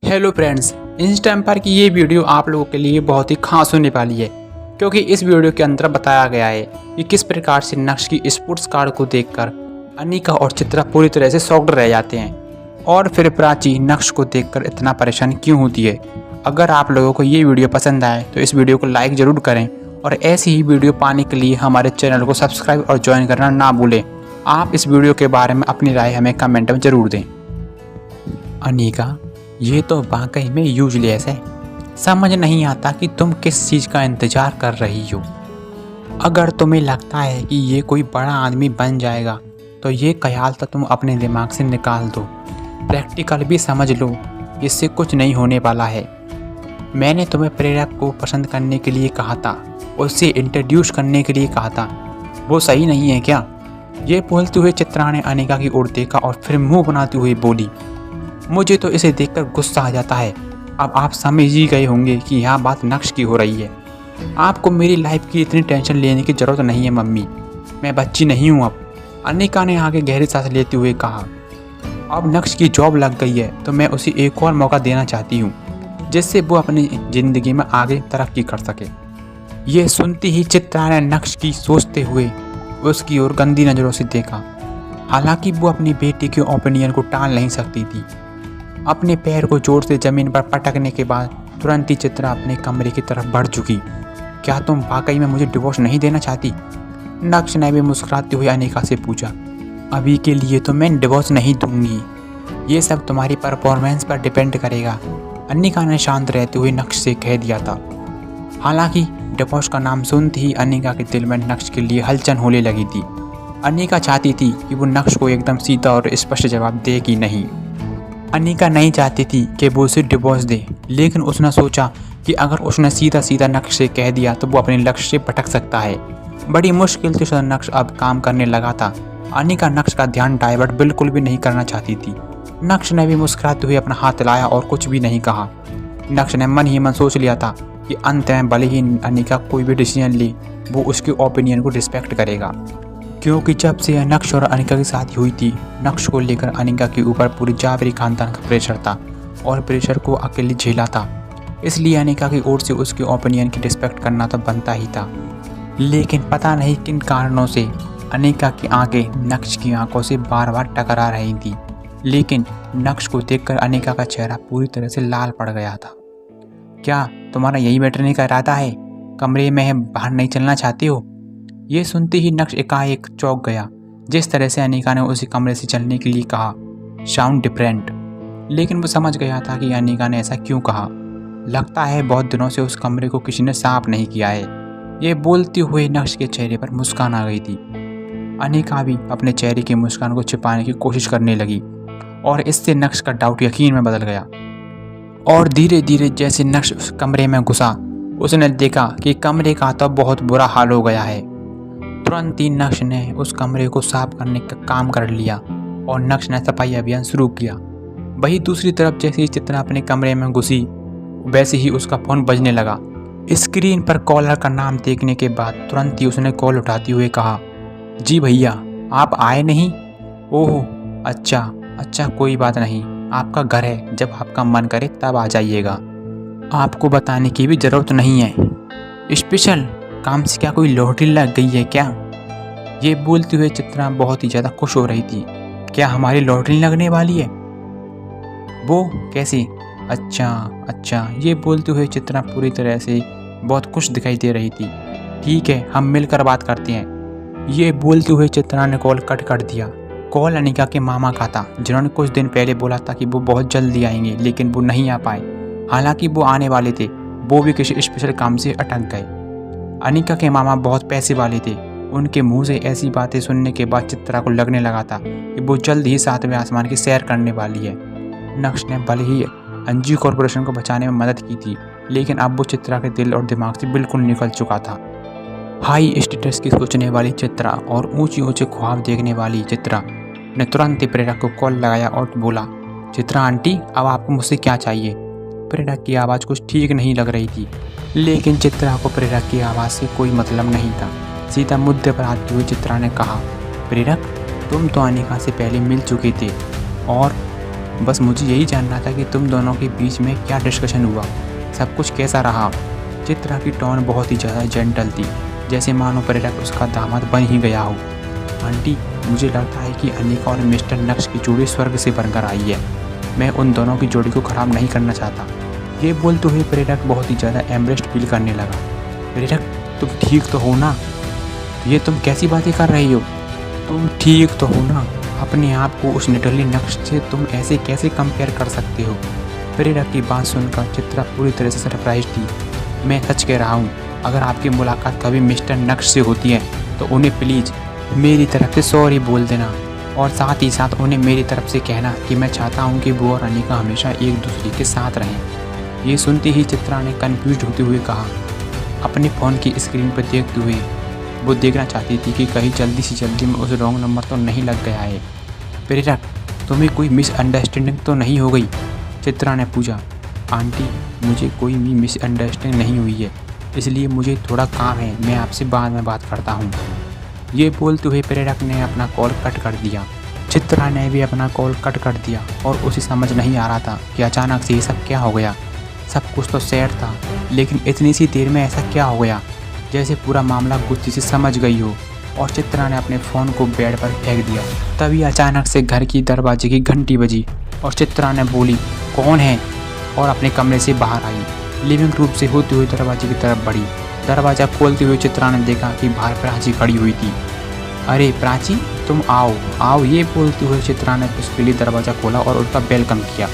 Hello friends, इस time पर की ये वीडियो आप लोगों के लिए बहुत ही खास होने वाली है, क्योंकि इस वीडियो के अंदर बताया गया है कि किस प्रकार से नक्श की स्पोर्ट्स कार को देखकर अनिका और चित्रा पूरी तरह से शॉक्ड रह जाते हैं और फिर प्राची नक्श को देखकर इतना परेशान क्यों होती है। अगर आप लोगों को ये वीडियो पसंद आए तो इस वीडियो को लाइक ज़रूर करें और ऐसी ही वीडियो पाने के लिए हमारे चैनल को सब्सक्राइब और ज्वाइन करना ना भूलें। आप इस वीडियो के बारे में अपनी राय हमें कमेंट में ज़रूर दें। अनिका, ये तो वाकई में यूजलेस है। समझ नहीं आता कि तुम किस चीज़ का इंतज़ार कर रही हो। अगर तुम्हें लगता है कि ये कोई बड़ा आदमी बन जाएगा तो ये ख्याल तो तुम अपने दिमाग से निकाल दो। प्रैक्टिकल भी समझ लो, इससे कुछ नहीं होने वाला है। मैंने तुम्हें प्रेरक को पसंद करने के लिए कहा था, उससे इंट्रोड्यूस करने के लिए कहा था। वो सही नहीं है क्या? ये बोलते हुए चित्रा ने अनिका की ओर देखा और फिर मुंह बनाते हुए बोली, मुझे तो इसे देखकर गुस्सा आ जाता है। अब आप समझ ही गए होंगे कि यहाँ बात नक्श की हो रही है। आपको मेरी लाइफ की इतनी टेंशन लेने की ज़रूरत नहीं है मम्मी, मैं बच्ची नहीं हूँ अब। अनिका ने आगे गहरी सांस लेते हुए कहा, अब नक्श की जॉब लग गई है तो मैं उसे एक और मौका देना चाहती हूँ, जिससे वो अपनी ज़िंदगी में आगे तरक्की कर सके। ये सुनती ही चित्रा ने नक्श की सोचते हुए उसकी ओर गंदी नज़रों से देखा। हालांकि वो अपनी बेटी के ओपिनियन को टाल नहीं सकती थी। अपने पैर को जोर से ज़मीन पर पटकने के बाद तुरंत ही चित्रा अपने कमरे की तरफ बढ़ चुकी। क्या तुम वाकई में मुझे डिवोर्स नहीं देना चाहती? नक्श ने भी मुस्कुराते हुए अनिका से पूछा। अभी के लिए तो मैं डिवोर्स नहीं दूंगी, ये सब तुम्हारी परफॉर्मेंस पर डिपेंड करेगा, अनिका ने शांत रहते हुए नक्श से कह दिया था। हालांकि डिवोर्स का नाम सुनते ही अनिका के दिल में नक्श के लिए हलचल होने लगी थी। अनिका चाहती थी कि वो नक्श को एकदम सीधा और स्पष्ट जवाब दे कि नहीं। अनिका नहीं चाहती थी कि वो उसे डिवोर्स दे, लेकिन उसने सोचा कि अगर उसने सीधा सीधा नक्श से कह दिया तो वो अपने लक्ष्य से भटक सकता है। बड़ी मुश्किल से नक्श अब काम करने लगा था। अनिका नक्श का ध्यान डाइवर्ट बिल्कुल भी नहीं करना चाहती थी। नक्श ने भी मुस्कुराते हुए अपना हाथ लाया और कुछ भी नहीं कहा। नक्श ने मन ही मन सोच लिया था कि अंत में भले ही अनिका कोई भी डिसीजन ले, वो उसके ओपिनियन को रिस्पेक्ट करेगा, क्योंकि जब से नक्श और अनिका की शादी हुई थी, नक्श को लेकर अनिका के ऊपर पूरी जाबरी खानदान का प्रेशर था और प्रेशर को अकेले झेला था। इसलिए अनिका की ओर से उसके ओपिनियन की रिस्पेक्ट करना तो बनता ही था। लेकिन पता नहीं किन कारणों से अनिका की आंखें नक्श की आंखों से बार बार टकरा रही थी। लेकिन नक्श को देखकर अनिका का चेहरा पूरी तरह से लाल पड़ गया था। क्या तुम्हारा यही बैठने का इरादा है? कमरे में बाहर नहीं चलना चाहते हो? ये सुनते ही नक्श एकाएक चौंक गया। जिस तरह से अनिका ने उसी कमरे से चलने के लिए कहा, साउंड डिफरेंट। लेकिन वो समझ गया था कि अनिका ने ऐसा क्यों कहा। लगता है बहुत दिनों से उस कमरे को किसी ने साफ नहीं किया है। ये बोलते हुए नक्श के चेहरे पर मुस्कान आ गई थी। अनिका भी अपने चेहरे की मुस्कान को छिपाने की कोशिश करने लगी और इससे नक्श का डाउट यकीन में बदल गया। और धीरे धीरे जैसे नक्श उस कमरे में घुसा, उसने देखा कि कमरे का तो बहुत बुरा हाल हो गया है। तुरंत ही नक्श ने उस कमरे को साफ करने का काम कर लिया और नक्श ने सफाई अभियान शुरू किया। वहीं दूसरी तरफ जैसे ही चित्रा अपने कमरे में घुसी, वैसे ही उसका फ़ोन बजने लगा। स्क्रीन पर कॉलर का नाम देखने के बाद तुरंत ही उसने कॉल उठाते हुए कहा, जी भैया, आप आए नहीं? ओह अच्छा, कोई बात नहीं, आपका घर है, जब आपका मन करे तब आ जाइएगा। आपको बताने की भी ज़रूरत नहीं है। स्पेशल काम से क्या कोई लॉटरी लग गई है क्या? ये बोलते हुए चित्रा बहुत ही ज़्यादा खुश हो रही थी। क्या हमारी लॉटरी लगने वाली है? वो कैसे? अच्छा, ये बोलते हुए चित्रा पूरी तरह से बहुत खुश दिखाई दे रही थी। ठीक है, हम मिलकर बात करते हैं। ये बोलते हुए चित्रा ने कॉल कट कर दिया। कॉल अनिका के मामा का था, जिन्होंने कुछ दिन पहले बोला था कि वो बहुत जल्दी आएंगे, लेकिन वो नहीं आ पाए। हालांकि वो आने वाले थे, वो भी किसी स्पेशल काम से अटक गए। अनिका के मामा बहुत पैसे वाले थे। उनके मुंह से ऐसी बातें सुनने के बाद चित्रा को लगने लगा था कि वो जल्द ही सातवें आसमान की सैर करने वाली है। नक्श ने भले ही अंजी कॉरपोरेशन को बचाने में मदद की थी, लेकिन अब वो चित्रा के दिल और दिमाग से बिल्कुल निकल चुका था। हाई स्टेटस की सोचने वाली चित्रा और ऊंचे ख्वाब देखने वाली चित्रा ने तुरंत ही प्रेरक को कॉल लगाया और बोला, चित्रा आंटी, अब आपको मुझसे क्या चाहिए? प्रेरक की आवाज़ कुछ ठीक नहीं लग रही थी, लेकिन चित्रा को प्रेरक की आवाज़ से कोई मतलब नहीं था। सीधा मुद्दे पर आते हुए चित्रा ने कहा, प्रेरक, तुम तो अनिका से पहले मिल चुके थे और बस मुझे यही जानना था कि तुम दोनों के बीच में क्या डिस्कशन हुआ, सब कुछ कैसा रहा। चित्रा की टोन बहुत ही ज़्यादा जेंटल थी, जैसे मानो प्रेरक उसका दामाद बन ही गया हो। आंटी, मुझे लगता है कि अनिका और मिस्टर नक्श की जोड़ी स्वर्ग से बनकर आई है। मैं उन दोनों की जोड़ी को ख़राब नहीं करना चाहता। ये बोलते हुए प्रेरक बहुत ही ज़्यादा एम्ब्रेस्ड फील करने लगा। प्रेरक, तुम ठीक तो हो ना? ये तुम कैसी बातें कर रही हो? तुम ठीक तो हो ना? अपने आप को उस निडरली नक्श से तुम ऐसे कैसे कंपेयर कर सकते हो? प्रेरक की बात सुनकर चित्रा पूरी तरह से सरप्राइज थी। मैं सच कह रहा हूँ, अगर आपकी मुलाकात कभी मिस्टर नक्श से होती है तो उन्हें प्लीज़ मेरी तरफ से सॉरी बोल देना, और साथ ही साथ उन्हें मेरी तरफ से कहना कि मैं चाहता हूँ कि वो और अनिका हमेशा एक दूसरे के साथ रहें। ये सुनते ही चित्रा ने कन्फ्यूज होते हुए कहा। अपने फ़ोन की स्क्रीन पर देखते हुए वो देखना चाहती थी कि कहीं जल्दी से जल्दी में उस रॉन्ग नंबर तो नहीं लग गया है। प्रेरक, तुम्हें कोई मिसअंडरस्टैंडिंग तो नहीं हो गई? चित्रा ने पूछा। आंटी, मुझे कोई भी मिसअंडरस्टैंडिंग नहीं हुई है, इसलिए मुझे थोड़ा काम है, मैं आपसे बाद में बात करता हूँ। ये बोलते हुए प्रेरक ने अपना कॉल कट कर दिया। चित्रा ने भी अपना कॉल कट कर दिया और उसे समझ नहीं आ रहा था कि अचानक से ये सब क्या हो गया। सब कुछ तो सैड था, लेकिन इतनी सी देर में ऐसा क्या हो गया? जैसे पूरा मामला गुस्से से समझ गई हो, और चित्रा ने अपने फ़ोन को बेड पर फेंक दिया। तभी अचानक से घर की दरवाजे की घंटी बजी और चित्रा ने बोली, कौन है? और अपने कमरे से बाहर आई। लिविंग रूम से होते हुए दरवाजे की तरफ बढ़ी। दरवाज़ा खोलते हुए चित्रा ने देखा कि बाहर प्राची खड़ी हुई थी। अरे प्राची, तुम आओ आओ, ये बोलते हुए चित्रा ने उसके लिए दरवाज़ा खोला और उसका वेलकम किया।